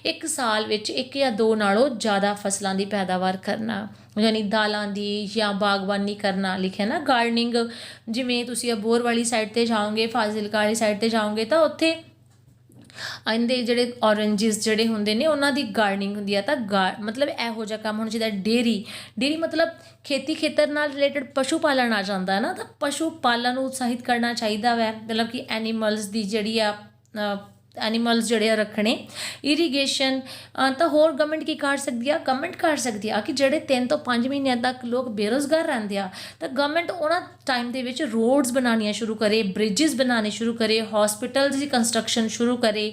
ਇੱਕ ਸਾਲ ਵਿੱਚ 1 ਜਾਂ 2 ਨਾਲੋਂ ਜ਼ਿਆਦਾ ਫਸਲਾਂ ਦੀ ਪੈਦਾਵਾਰ ਕਰਨਾ, ਯਾਨੀ ਦਾਲਾਂ ਦੀ ਜਾਂ ਬਾਗਬਾਨੀ ਕਰਨਾ। ਲਿਖਿਆ ਨਾ ਗਾਰਡਨਿੰਗ, ਜਿਵੇਂ ਤੁਸੀਂ ਅਬੋਹਰ ਵਾਲੀ ਸਾਈਡ 'ਤੇ ਜਾਓਗੇ, ਫਾਜ਼ਿਲਕਾ ਵਾਲੀ ਸਾਈਡ 'ਤੇ ਜਾਓਗੇ ਤਾਂ ਉੱਥੇ ਇਹਦੇ ਜਿਹੜੇ ਔਰੰਜਿਸ ਜਿਹੜੇ ਹੁੰਦੇ ਨੇ ਉਹਨਾਂ ਦੀ ਗਾਰਡਨਿੰਗ ਹੁੰਦੀ ਆ। ਤਾਂ ਮਤਲਬ ਇਹੋ ਜਿਹਾ ਕੰਮ ਹੋਣਾ ਚਾਹੀਦਾ। ਡੇਅਰੀ ਮਤਲਬ ਖੇਤੀ ਖੇਤਰ ਨਾਲ ਰਿਲੇਟਡ ਪਸ਼ੂ ਪਾਲਣ ਆ ਜਾਂਦਾ ਹੈ ਨਾ, ਤਾਂ ਪਸ਼ੂ ਪਾਲਣ ਨੂੰ ਉਤਸ਼ਾਹਿਤ ਕਰਨਾ ਚਾਹੀਦਾ ਵੈ, ਮਤਲਬ ਕਿ ਐਨੀਮਲਸ ਦੀ ਜਿਹੜੀ ਆ ਐਨੀਮਲਸ ਜਿਹੜੇ ਆ ਰੱਖਣੇ। ਇਰੀਗੇਸ਼ਨ ਤਾਂ ਹੋਰ ਗਵਰਨਮੈਂਟ ਕੀ ਕਰ ਸਕਦੀ ਆ? ਗਵਰਨਮੈਂਟ ਕਰ ਸਕਦੀ ਆ ਕਿ ਜਿਹੜੇ 3 ਤੋਂ 5 ਮਹੀਨਿਆਂ ਤੱਕ ਲੋਕ ਬੇਰੁਜ਼ਗਾਰ ਰਹਿੰਦੇ ਆ, ਤਾਂ ਗਵਰਨਮੈਂਟ ਉਹਨਾਂ ਟਾਈਮ ਦੇ ਵਿੱਚ ਰੋਡਸ ਬਣਾਉਣੀਆਂ ਸ਼ੁਰੂ ਕਰੇ, ਬ੍ਰਿਜਿਸ ਬਣਾਉਣੇ ਸ਼ੁਰੂ ਕਰੇ, ਹੌਸਪੀਟਲਸ ਦੀ ਕੰਸਟਰਕਸ਼ਨ ਸ਼ੁਰੂ ਕਰੇ,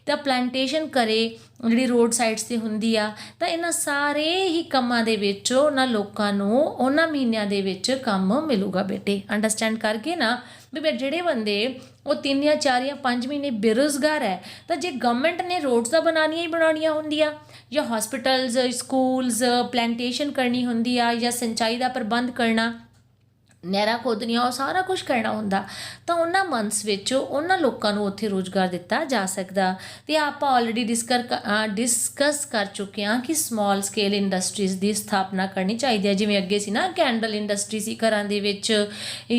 ਤਾਂ ਪਲਾਂਟੇਸ਼ਨ ਕਰੇ ਜਿਹੜੀ ਰੋਡ ਸਾਈਡਸ 'ਤੇ ਹੁੰਦੀ ਆ। ਤਾਂ ਇਹਨਾਂ ਸਾਰੇ ਹੀ ਕੰਮਾਂ ਦੇ ਵਿੱਚ ਉਹਨਾਂ ਲੋਕਾਂ ਨੂੰ ਉਹਨਾਂ ਮਹੀਨਿਆਂ ਦੇ ਵਿੱਚ ਕੰਮ ਮਿਲੂਗਾ ਬੇਟੇ। ਅੰਡਰਸਟੈਂਡ ਕਰਕੇ ਨਾ ਵੀ ਜਿਹੜੇ ਬੰਦੇ ਉਹ 3 ਜਾਂ 4 ਜਾਂ 5 ਮਹੀਨੇ ਬੇਰੁਜ਼ਗਾਰ ਹੈ, ਤਾਂ ਜੇ ਗਵਰਨਮੈਂਟ ਨੇ ਰੋਡਸ ਤਾਂ ਬਣਾਉਣੀਆਂ ਹੀ ਬਣਾਉਣੀਆਂ ਹੁੰਦੀਆਂ, ਜਾਂ ਹੌਸਪੀਟਲਸ, ਸਕੂਲਸ, ਪਲਾਂਟੇਸ਼ਨ ਕਰਨੀ ਹੁੰਦੀ ਆ, ਜਾਂ ਸਿੰਚਾਈ ਦਾ ਪ੍ਰਬੰਧ ਕਰਨਾ, ਨਹਿਰਾਂ ਖੋਦਣੀਆਂ, ਉਹ ਸਾਰਾ ਕੁਛ ਕਰਨਾ ਹੁੰਦਾ, ਤਾਂ ਉਹਨਾਂ ਮੰਥਸ ਵਿੱਚ ਉਹਨਾਂ ਲੋਕਾਂ ਨੂੰ ਉੱਥੇ ਰੁਜ਼ਗਾਰ ਦਿੱਤਾ ਜਾ ਸਕਦਾ। ਅਤੇ ਆਪਾਂ ਆਲਰੇਡੀ ਡਿਸਕਸ ਕਰ ਚੁੱਕੇ ਹਾਂ ਕਿ ਸਮਾਲ ਸਕੇਲ ਇੰਡਸਟਰੀਜ਼ ਦੀ ਸਥਾਪਨਾ ਕਰਨੀ ਚਾਹੀਦੀ ਹੈ। ਜਿਵੇਂ ਅੱਗੇ ਸੀ ਨਾ ਕੈਂਡਲ ਇੰਡਸਟਰੀ ਸੀ ਘਰਾਂ ਦੇ ਵਿੱਚ,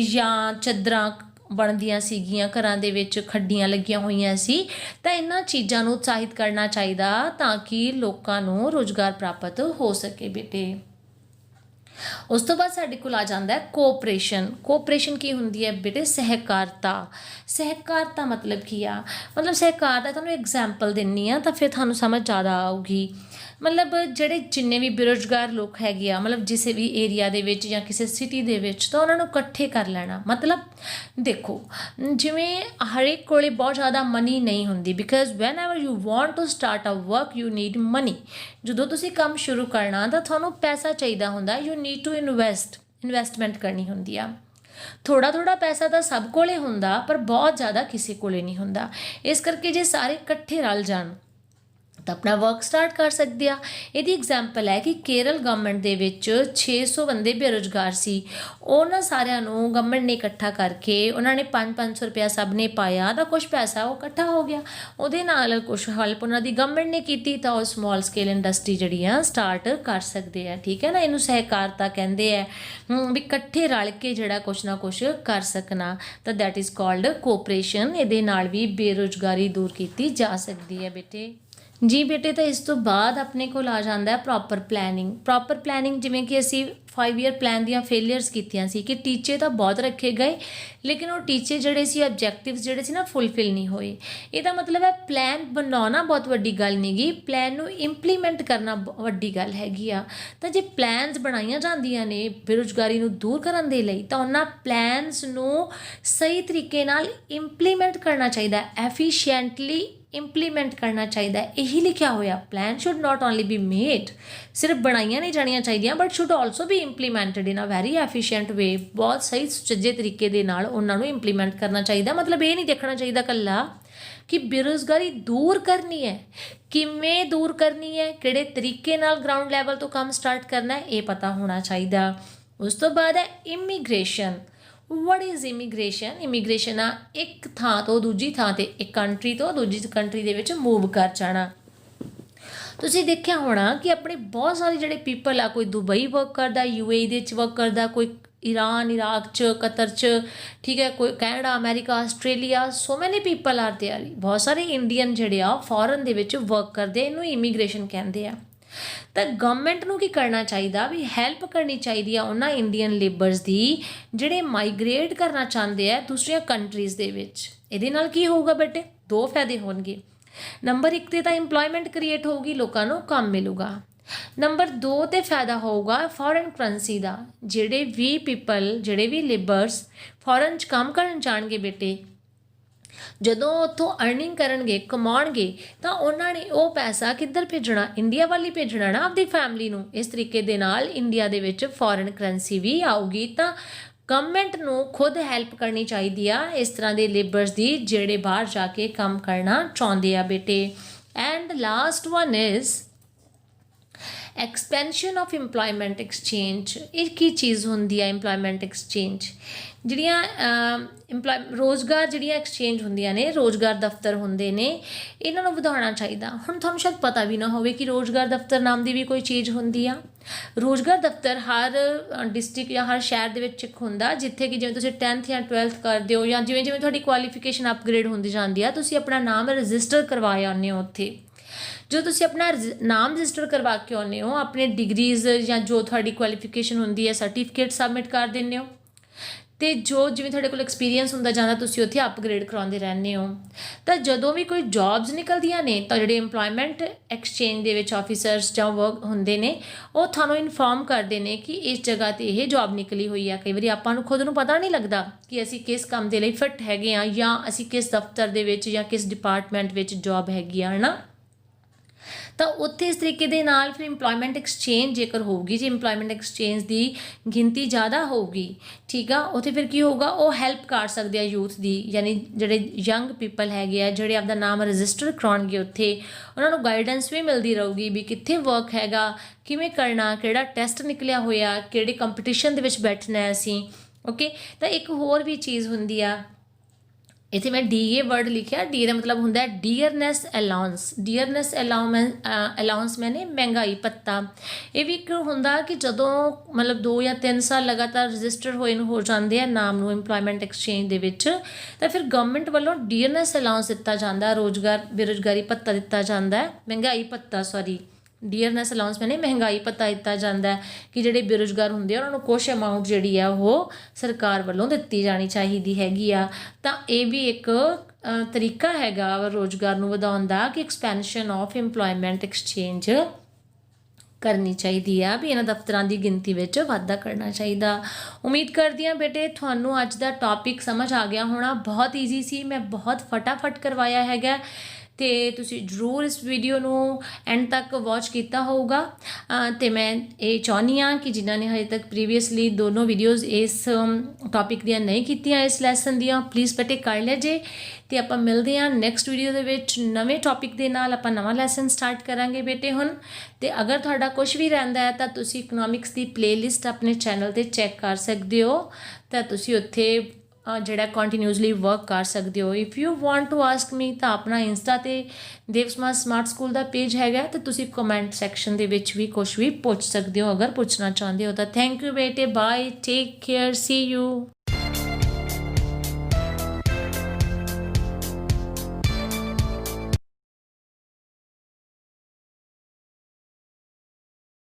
ਜਾਂ ਚਾਦਰਾਂ ਬਣਦੀਆਂ ਸੀਗੀਆਂ ਘਰਾਂ ਦੇ ਵਿੱਚ, ਖੱਡੀਆਂ ਲੱਗੀਆਂ ਹੋਈਆਂ ਸੀ। ਤਾਂ ਇਹਨਾਂ ਚੀਜ਼ਾਂ ਨੂੰ ਉਤਸ਼ਾਹਿਤ ਕਰਨਾ ਚਾਹੀਦਾ ਤਾਂ ਕਿ ਲੋਕਾਂ ਨੂੰ ਰੁਜ਼ਗਾਰ ਪ੍ਰਾਪਤ ਹੋ ਸਕੇ ਬੇਟੇ। ਉਸ ਤੋਂ ਬਾਅਦ ਸਾਡੇ ਕੋਲ ਆ ਜਾਂਦਾ ਹੈ ਕੋਆਪਰੇਸ਼ਨ ਕੀ ਹੁੰਦੀ ਹੈ ਬੇਟੇ? ਸਹਿਕਾਰਤਾ ਮਤਲਬ ਕੀ ਆ? ਮਤਲਬ ਸਹਿਕਾਰ ਦਾ ਤੁਹਾਨੂੰ ਐਗਜ਼ਾਮਪਲ ਦਿੰਦੀ ਹਾਂ ਤਾਂ ਫਿਰ ਤੁਹਾਨੂੰ ਸਮਝ ਜ਼ਿਆਦਾ ਆਊਗੀ। ਮਤਲਬ ਜਿਹੜੇ ਜਿੰਨੇ ਵੀ ਬੇਰੁਜ਼ਗਾਰ ਲੋਕ ਹੈਗੇ ਆ ਮਤਲਬ ਕਿਸੇ ਵੀ ਏਰੀਆ ਦੇ ਵਿੱਚ ਜਾਂ ਕਿਸੇ ਸਿਟੀ ਦੇ ਵਿੱਚ ਤਾਂ ਉਹਨਾਂ ਨੂੰ ਇਕੱਠੇ ਕਰ ਲੈਣਾ। ਮਤਲਬ ਦੇਖੋ ਜਿਵੇਂ ਹਰੇਕ ਕੋਲੇ ਬਹੁਤ ਜ਼ਿਆਦਾ ਮਨੀ ਨਹੀਂ ਹੁੰਦੀ because whenever you want to start a work you need money. ਜਦੋਂ ਤੁਸੀਂ ਕੰਮ ਸ਼ੁਰੂ ਕਰਨਾ ਤਾਂ ਤੁਹਾਨੂੰ ਪੈਸਾ ਚਾਹੀਦਾ ਹੁੰਦਾ, ਯੂ ਨੀਡ ਟੂ ਇਨਵੈਸਟਮੈਂਟ ਕਰਨੀ ਹੁੰਦੀ ਆ। ਥੋੜ੍ਹਾ ਥੋੜ੍ਹਾ ਪੈਸਾ ਤਾਂ ਸਭ ਕੋਲੇ ਹੁੰਦਾ ਪਰ ਬਹੁਤ ਜ਼ਿਆਦਾ ਕਿਸੇ ਕੋਲੇ ਨਹੀਂ ਹੁੰਦਾ। ਇਸ ਕਰਕੇ ਜੇ ਸਾਰੇ ਇਕੱਠੇ ਰਲ ਜਾਣ ਤਾਂ ਆਪਣਾ ਵਰਕ ਸਟਾਰਟ ਕਰ ਸਕਦੇ ਆ। ਇਹਦੀ ਐਗਜ਼ਾਮਪਲ ਹੈ ਕਿ ਕੇਰਲ ਗਵਰਨਮੈਂਟ ਦੇ ਵਿੱਚ 600 ਬੰਦੇ ਬੇਰੁਜ਼ਗਾਰ ਸੀ। ਉਹਨਾਂ ਸਾਰਿਆਂ ਨੂੰ ਗਵਰਨਮੈਂਟ ਨੇ ਇਕੱਠਾ ਕਰਕੇ ਉਹਨਾਂ ਨੇ 500 ਰੁਪਇਆ ਸਭ ਨੇ ਪਾਇਆ ਤਾਂ ਕੁਛ ਪੈਸਾ ਉਹ ਇਕੱਠਾ ਹੋ ਗਿਆ। ਉਹਦੇ ਨਾਲ ਕੁਛ ਹੈਲਪ ਉਹਨਾਂ ਦੀ ਗਵਰਨਮੈਂਟ ਨੇ ਕੀਤੀ ਤਾਂ ਉਹ ਸਮਾਲ ਸਕੇਲ ਇੰਡਸਟਰੀ ਜਿਹੜੀ ਆ ਸਟਾਰਟ ਕਰ ਸਕਦੇ ਆ। ਠੀਕ ਹੈ ਨਾ, ਇਹਨੂੰ ਸਹਿਕਾਰਤਾ ਕਹਿੰਦੇ ਆ ਵੀ ਇਕੱਠੇ ਰਲ ਕੇ ਜਿਹੜਾ ਕੁਛ ਨਾ ਕੁਛ ਕਰ ਸਕਣਾ ਤਾਂ ਦੈਟ ਇਜ਼ ਕਾਲਡ ਕੋਆਪਰੇਸ਼ਨ। ਇਹਦੇ ਨਾਲ ਵੀ ਬੇਰੁਜ਼ਗਾਰੀ ਦੂਰ ਕੀਤੀ ਜਾ ਸਕਦੀ ਹੈ ਬੇਟੇ। ਜੀ ਬੇਟੇ, ਤਾਂ ਇਸ ਤੋਂ ਬਾਅਦ ਆਪਣੇ ਕੋਲ ਆ ਜਾਂਦਾ ਹੈ ਪ੍ਰੋਪਰ ਪਲੈਨਿੰਗ। ਪ੍ਰੋਪਰ ਪਲੈਨਿੰਗ ਜਿਵੇਂ ਕਿ ਅਸੀਂ 5 ਈਅਰ ਪਲਾਨ ਦੀਆਂ ਫੇਲੀਅਰਸ ਕੀਤੀਆਂ ਸੀ ਕਿ ਟੀਚੇ ਤਾਂ ਬਹੁਤ ਰੱਖੇ ਗਏ ਲੇਕਿਨ ਉਹ ਟੀਚੇ ਜਿਹੜੇ ਸੀ ਆਬਜੈਕਟਿਵਸ ਜਿਹੜੇ ਸੀ ਨਾ ਫੁੱਲਫਿਲ ਨਹੀਂ ਹੋਏ। ਇਹਦਾ ਮਤਲਬ ਹੈ ਪਲਾਨ ਬਣਾਉਣਾ ਬਹੁਤ ਵੱਡੀ ਗੱਲ ਨਹੀਂ ਗੀ, ਪਲਾਨ ਨੂੰ ਇੰਪਲੀਮੈਂਟ ਕਰਨਾ ਵੱਡੀ ਗੱਲ ਹੈਗੀ ਆ। ਤਾਂ ਜੇ ਪਲਾਨਸ ਬਣਾਈਆਂ ਜਾਂਦੀਆਂ ਨੇ ਬੇਰੁਜ਼ਗਾਰੀ ਨੂੰ ਦੂਰ ਕਰਨ ਦੇ ਲਈ ਤਾਂ ਉਹਨਾਂ ਪਲਾਨਸ ਨੂੰ ਸਹੀ ਤਰੀਕੇ ਨਾਲ ਇੰਪਲੀਮੈਂਟ ਕਰਨਾ ਚਾਹੀਦਾ, ਐਫੀਸ਼ੀਐਂਟਲੀ ਇੰਪਲੀਮੈਂਟ ਕਰਨਾ ਚਾਹੀਦਾ। ਇਹੀ ਲਿਖਿਆ ਹੋਇਆ plan should not only be made, ਸਿਰਫ ਬਣਾਈਆਂ ਨਹੀਂ ਜਾਣੀਆਂ ਚਾਹੀਦੀਆਂ but should also be implemented in a very efficient way. ਬਹੁਤ ਸਹੀ ਸੁਚੱਜੇ ਤਰੀਕੇ ਦੇ ਨਾਲ ਉਹਨਾਂ ਨੂੰ ਇੰਪਲੀਮੈਂਟ ਕਰਨਾ ਚਾਹੀਦਾ। ਮਤਲਬ ਇਹ ਨਹੀਂ ਦੇਖਣਾ ਚਾਹੀਦਾ ਇਕੱਲਾ ਕਿ ਬੇਰੁਜ਼ਗਾਰੀ ਦੂਰ ਕਰਨੀ ਹੈ, ਕਿਵੇਂ ਦੂਰ ਕਰਨੀ ਹੈ, ਕਿਹੜੇ ਤਰੀਕੇ ਨਾਲ ਗਰਾਊਂਡ ਲੈਵਲ ਤੋਂ ਕੰਮ ਸਟਾਰਟ ਕਰਨਾ ਹੈ, ਇਹ ਪਤਾ ਹੋਣਾ ਚਾਹੀਦਾ। ਉਸ ਤੋਂ ਬਾਅਦ ਹੈ immigration. What is immigration? Immigration ਆ ਇੱਕ ਥਾਂ ਤੋਂ ਦੂਜੀ ਥਾਂ 'ਤੇ, ਇੱਕ ਕੰਟਰੀ ਤੋਂ ਦੂਜੀ ਕੰਟਰੀ ਦੇ ਵਿੱਚ ਮੂਵ ਕਰ ਜਾਣਾ। ਤੁਸੀਂ ਦੇਖਿਆ ਹੋਣਾ ਕਿ ਆਪਣੇ ਬਹੁਤ ਸਾਰੇ ਜਿਹੜੇ ਪੀਪਲ ਆ, ਕੋਈ ਦੁਬਈ ਵਰਕ ਕਰਦਾ, UAE ਦੇ ਵਿੱਚ ਵਰਕ ਕਰਦਾ, ਕੋਈ ਈਰਾਨ, ਇਰਾਕ 'ਚ, ਕਤਰ 'ਚ, ਠੀਕ ਹੈ, ਕੋਈ ਕੈਨੇਡਾ, ਅਮੈਰੀਕਾ, ਆਸਟ੍ਰੇਲੀਆ, ਸੋ ਮੈਨੀ ਪੀਪਲ ਆਰ ਦੇਅਰ। ਬਹੁਤ ਸਾਰੇ ਇੰਡੀਅਨ ਜਿਹੜੇ ਆ ਫੋਰਨ ਦੇ ਵਿੱਚ ਵਰਕ ਕਰਦੇ, ਇਹਨੂੰ ਇਮੀਗ੍ਰੇਸ਼ਨ ਕਹਿੰਦੇ ਆ। ਤਾਂ ਗਵਰਨਮੈਂਟ ਨੂੰ ਕੀ ਕਰਨਾ ਚਾਹੀਦਾ ਵੀ ਹੈਲਪ ਕਰਨੀ ਚਾਹੀਦੀ ਆ ਉਹਨਾਂ ਇੰਡੀਅਨ ਲੇਬਰਸ ਦੀ ਜਿਹੜੇ ਮਾਈਗ੍ਰੇਟ ਕਰਨਾ ਚਾਹੁੰਦੇ ਆ ਦੂਸਰੀਆਂ ਕੰਟਰੀਜ਼ ਦੇ ਵਿੱਚ। ਇਹਦੇ ਨਾਲ ਕੀ ਹੋਊਗਾ ਬੇਟੇ? 2 ਫਾਇਦੇ ਹੋਣਗੇ। ਨੰਬਰ 1 'ਤੇ ਤਾਂ ਇੰਪਲੋਇਮੈਂਟ ਕ੍ਰੀਏਟ ਹੋਊਗੀ, ਲੋਕਾਂ ਨੂੰ ਕੰਮ ਮਿਲੂਗਾ। ਨੰਬਰ 2 'ਤੇ ਫਾਇਦਾ ਹੋਊਗਾ ਫੋਰਨ ਕਰੰਸੀ ਦਾ। ਜਿਹੜੇ ਵੀ ਪੀਪਲ, ਜਿਹੜੇ ਵੀ ਲੇਬਰਸ ਫੋਰਨ 'ਚ ਕੰਮ ਕਰਨ ਜਾਣਗੇ ਬੇਟੇ, ਜਦੋਂ ਉੱਥੋਂ ਅਰਨਿੰਗ ਕਰਨਗੇ, ਕਮਾਉਣਗੇ ਤਾਂ ਉਹਨਾਂ ਨੇ ਉਹ ਪੈਸਾ ਕਿੱਧਰ ਭੇਜਣਾ? ਇੰਡੀਆ ਵੱਲ ਹੀ ਭੇਜਣਾ ਨਾ, ਆਪਦੀ ਫੈਮਿਲੀ ਨੂੰ। ਇਸ ਤਰੀਕੇ ਦੇ ਨਾਲ ਇੰਡੀਆ ਦੇ ਵਿੱਚ ਫੋਰਨ ਕਰੰਸੀ ਵੀ ਆਊਗੀ। ਤਾਂ ਗਵਰਨਮੈਂਟ ਨੂੰ ਖੁਦ ਹੈਲਪ ਕਰਨੀ ਚਾਹੀਦੀ ਆ ਇਸ ਤਰ੍ਹਾਂ ਦੇ ਲੇਬਰਸ ਦੀ ਜਿਹੜੇ ਬਾਹਰ ਜਾ ਕੇ ਕੰਮ ਕਰਨਾ ਚਾਹੁੰਦੇ ਆ ਬੇਟੇ। And last one is expansion of employment exchange. ਇਹ ਕੀ ਚੀਜ਼ ਹੁੰਦੀ ਹੈ ਇੰਪਲੋਇਮੈਂਟ ਐਕਸਚੇਂਜ? ਜਿਹੜੀਆਂ ਰੋਜ਼ਗਾਰ ਜਿਹੜੀਆਂ ਐਕਸਚੇਂਜ ਹੁੰਦੀਆਂ ਨੇ, ਰੋਜ਼ਗਾਰ ਦਫ਼ਤਰ ਹੁੰਦੇ ਨੇ, ਇਹਨਾਂ ਨੂੰ ਵਧਾਉਣਾ ਚਾਹੀਦਾ। ਹੁਣ ਤੁਹਾਨੂੰ ਸ਼ਾਇਦ ਪਤਾ ਵੀ ਨਾ ਹੋਵੇ ਕਿ ਰੋਜ਼ਗਾਰ ਦਫ਼ਤਰ ਨਾਮ ਦੀ ਵੀ ਕੋਈ ਚੀਜ਼ ਹੁੰਦੀ ਆ। ਰੋਜ਼ਗਾਰ ਦਫ਼ਤਰ ਹਰ ਡਿਸਟ੍ਰਿਕਟ ਜਾਂ ਹਰ ਸ਼ਹਿਰ ਦੇ ਵਿੱਚ ਇੱਕ ਹੁੰਦਾ, ਜਿੱਥੇ ਕਿ ਜਿਵੇਂ ਤੁਸੀਂ 10th ਜਾਂ 12th ਕਰਦੇ ਹੋ ਜਾਂ ਜਿਵੇਂ ਜਿਵੇਂ ਤੁਹਾਡੀ ਕੁਆਲੀਫਿਕੇਸ਼ਨ ਅਪਗ੍ਰੇਡ ਹੁੰਦੀ ਜਾਂਦੀ ਆ, ਤੁਸੀਂ ਆਪਣਾ ਨਾਮ ਰਜਿਸਟਰ ਕਰਵਾ ਆਉਂਦੇ ਹੋ ਉੱਥੇ। ਜਦੋਂ ਤੁਸੀਂ ਆਪਣਾ ਨਾਮ ਰਜਿਸਟਰ ਕਰਵਾ ਕੇ ਆਉਂਦੇ ਹੋ, ਆਪਣੇ ਡਿਗਰੀਜ਼ ਜਾਂ ਜੋ ਤੁਹਾਡੀ ਕੁਆਲੀਫਿਕੇਸ਼ਨ ਹੁੰਦੀ ਹੈ ਸਰਟੀਫਿਕੇਟ ਸਬਮਿਟ ਕਰ ਦਿੰਦੇ ਹੋ ਅਤੇ ਜੋ ਜਿਵੇਂ ਤੁਹਾਡੇ ਕੋਲ ਐਕਸਪੀਰੀਅੰਸ ਹੁੰਦਾ ਜਾਂਦਾ ਤੁਸੀਂ ਉੱਥੇ ਅਪਗ੍ਰੇਡ ਕਰਾਉਂਦੇ ਰਹਿੰਦੇ ਹੋ। ਤਾਂ ਜਦੋਂ ਵੀ ਕੋਈ ਜੋਬਸ ਨਿਕਲਦੀਆਂ ਨੇ ਤਾਂ ਜਿਹੜੇ ਇੰਪਲੋਇਮੈਂਟ ਐਕਸਚੇਂਜ ਦੇ ਵਿੱਚ ਆਫਿਸਰਸ ਜਾਂ ਵਰਕ ਹੁੰਦੇ ਨੇ ਉਹ ਤੁਹਾਨੂੰ ਇਨਫੋਰਮ ਕਰਦੇ ਨੇ ਕਿ ਇਸ ਜਗ੍ਹਾ 'ਤੇ ਇਹ ਜੋਬ ਨਿਕਲੀ ਹੋਈ ਆ। ਕਈ ਵਾਰੀ ਆਪਾਂ ਨੂੰ ਖੁਦ ਨੂੰ ਪਤਾ ਨਹੀਂ ਲੱਗਦਾ ਕਿ ਅਸੀਂ ਕਿਸ ਕੰਮ ਦੇ ਲਈ ਫਿੱਟ ਹੈਗੇ ਹਾਂ ਜਾਂ ਅਸੀਂ ਕਿਸ ਦਫ਼ਤਰ ਦੇ ਵਿੱਚ ਜਾਂ ਕਿਸ ਡਿਪਾਰਟਮੈਂਟ ਵਿੱਚ ਜੋਬ ਹੈਗੀ ਆ, ਹੈ ਨਾ। ਤਾਂ ਉੱਥੇ ਇਸ ਤਰੀਕੇ ਦੇ ਨਾਲ ਫਿਰ ਇੰਪਲੋਇਮੈਂਟ ਐਕਸਚੇਂਜ ਜੇਕਰ ਹੋਊਗੀ, ਜੇ ਇੰਪਲੋਇਮੈਂਟ ਐਕਸਚੇਂਜ ਦੀ ਗਿਣਤੀ ਜ਼ਿਆਦਾ ਹੋਊਗੀ, ਠੀਕ ਆ, ਉੱਥੇ ਫਿਰ ਕੀ ਹੋਊਗਾ, ਉਹ ਹੈਲਪ ਕਰ ਸਕਦੇ ਆ ਯੂਥ ਦੀ, ਯਾਨੀ ਜਿਹੜੇ ਯੰਗ ਪੀਪਲ ਹੈਗੇ ਆ ਜਿਹੜੇ ਆਪਦਾ ਨਾਮ ਰਜਿਸਟਰ ਕਰਾਉਣਗੇ ਉੱਥੇ, ਉਹਨਾਂ ਨੂੰ ਗਾਈਡੈਂਸ ਵੀ ਮਿਲਦੀ ਰਹੂਗੀ ਵੀ ਕਿੱਥੇ ਵਰਕ ਹੈਗਾ, ਕਿਵੇਂ ਕਰਨਾ, ਕਿਹੜਾ ਟੈਸਟ ਨਿਕਲਿਆ ਹੋਇਆ, ਕਿਹੜੇ ਕੰਪੀਟੀਸ਼ਨ ਦੇ ਵਿੱਚ ਬੈਠਣਾ ਅਸੀਂ। ਓਕੇ, ਤਾਂ ਇੱਕ ਹੋਰ ਵੀ ਚੀਜ਼ ਹੁੰਦੀ ਆ, ਇੱਥੇ ਮੈਂ DA ਵਰਡ ਲਿਖਿਆ। DA ਦਾ ਮਤਲਬ ਹੁੰਦਾ ਡੀਅਰਨੈਸ ਅਲਾਊਂਸ। ਡੀਅਰਨੈਸ ਅਲਾਊਂਸ ਮੈਨੇ ਮਹਿੰਗਾਈ ਭੱਤਾ। ਇਹ ਵੀ ਇੱਕ ਹੁੰਦਾ ਕਿ ਜਦੋਂ ਮਤਲਬ 2 ਜਾਂ 3 ਸਾਲ ਲਗਾਤਾਰ ਰਜਿਸਟਰ ਹੋਏ ਨੂੰ ਹੋ ਜਾਂਦੇ ਆ ਨਾਮ ਨੂੰ ਇੰਪਲੋਇਮੈਂਟ ਐਕਸਚੇਂਜ ਦੇ ਵਿੱਚ, ਤਾਂ ਫਿਰ ਗਵਰਨਮੈਂਟ ਵੱਲੋਂ ਡੀਅਰਨੈਸ ਅਲਾਊਂਸ ਦਿੱਤਾ ਜਾਂਦਾ, ਬੇਰੁਜ਼ਗਾਰੀ ਭੱਤਾ ਦਿੱਤਾ ਜਾਂਦਾ, ਮਹਿੰਗਾਈ ਭੱਤਾ ਡੀਅਰਨੈਸ ਅਲਾਊਂਸ ਮੈਨੇ ਮਹਿੰਗਾਈ ਭੱਤਾ ਦਿੱਤਾ ਜਾਂਦਾ ਕਿ ਜਿਹੜੇ ਬੇਰੁਜ਼ਗਾਰ ਹੁੰਦੇ ਆ ਉਹਨਾਂ ਨੂੰ ਕੁਛ ਅਮਾਊਂਟ ਜਿਹੜੀ ਆ ਉਹ ਸਰਕਾਰ ਵੱਲੋਂ ਦਿੱਤੀ ਜਾਣੀ ਚਾਹੀਦੀ ਹੈਗੀ ਆ। ਤਾਂ ਇਹ ਵੀ ਇੱਕ ਤਰੀਕਾ ਹੈਗਾ ਰੋਜ਼ਗਾਰ ਨੂੰ ਵਧਾਉਣ ਦਾ ਕਿ ਐਕਸਪੈਂਸ਼ਨ ਆਫ ਇੰਪਲੋਇਮੈਂਟ ਐਕਸਚੇਂਜ ਕਰਨੀ ਚਾਹੀਦੀ ਆ ਵੀ ਇਹਨਾਂ ਦਫ਼ਤਰਾਂ ਦੀ ਗਿਣਤੀ ਵਿੱਚ ਵਾਧਾ ਕਰਨਾ ਚਾਹੀਦਾ। ਉਮੀਦ ਕਰਦੀ ਹਾਂ ਬੇਟੇ ਤੁਹਾਨੂੰ ਅੱਜ ਦਾ ਟੌਪਿਕ ਸਮਝ ਆ ਗਿਆ ਹੋਣਾ। ਬਹੁਤ ਈਜ਼ੀ ਸੀ, ਮੈਂ ਬਹੁਤ ਫਟਾਫਟ ਕਰਵਾਇਆ ਹੈਗਾ ਅਤੇ ਤੁਸੀਂ ਜ਼ਰੂਰ ਇਸ ਵੀਡੀਓ ਨੂੰ ਐਂਡ ਤੱਕ ਵਾਚ ਕੀਤਾ ਹੋਊਗਾ। ਅਤੇ ਮੈਂ ਇਹ ਚਾਹੁੰਦੀ ਹਾਂ ਕਿ ਜਿਨ੍ਹਾਂ ਨੇ ਹਜੇ ਤੱਕ ਪ੍ਰੀਵੀਅਸਲੀ ਦੋਨੋਂ ਵੀਡੀਓਜ਼ ਇਸ ਟੌਪਿਕ ਦੀਆਂ ਨਹੀਂ ਕੀਤੀਆਂ, ਇਸ ਲੈਸਨ ਦੀਆਂ, ਪਲੀਜ਼ ਬੇਟੇ ਕਰ ਲਿਆ ਜੇ। ਅਤੇ ਆਪਾਂ ਮਿਲਦੇ ਹਾਂ ਨੈਕਸਟ ਵੀਡੀਓ ਦੇ ਵਿੱਚ ਨਵੇਂ ਟੌਪਿਕ ਦੇ ਨਾਲ। ਆਪਾਂ ਨਵਾਂ ਲੈਸਨ ਸਟਾਰਟ ਕਰਾਂਗੇ ਬੇਟੇ ਹੁਣ। ਅਤੇ ਅਗਰ ਤੁਹਾਡਾ ਕੁਝ ਵੀ ਰਹਿੰਦਾ ਹੈ ਤਾਂ ਤੁਸੀਂ ਇਕਨੋਮਿਕਸ ਦੀ ਪਲੇਲਿਸਟ ਆਪਣੇ ਚੈਨਲ 'ਤੇ ਚੈੱਕ ਕਰ ਸਕਦੇ ਹੋ, ਤਾਂ ਤੁਸੀਂ ਉੱਥੇ ਜਿਹੜਾ ਕੰਟੀਨਿਊਸਲੀ ਵਰਕ ਕਰ ਸਕਦੇ ਹੋ। If you want to ask me ਤਾਂ ਆਪਣਾ ਇੰਸਟਾ 'ਤੇ ਦੇਵ ਸਮਾਰਟ ਸਕੂਲ ਦਾ ਪੇਜ ਹੈਗਾ, ਤਾਂ ਤੁਸੀਂ ਕਮੈਂਟ ਸੈਕਸ਼ਨ ਦੇ ਵਿੱਚ ਵੀ ਕੁਛ ਵੀ ਪੁੱਛ ਸਕਦੇ ਹੋ ਅਗਰ ਪੁੱਛਣਾ ਚਾਹੁੰਦੇ ਹੋ ਤਾਂ। ਥੈਂਕ ਯੂ ਬੇਟੇ, bye, take care, see you.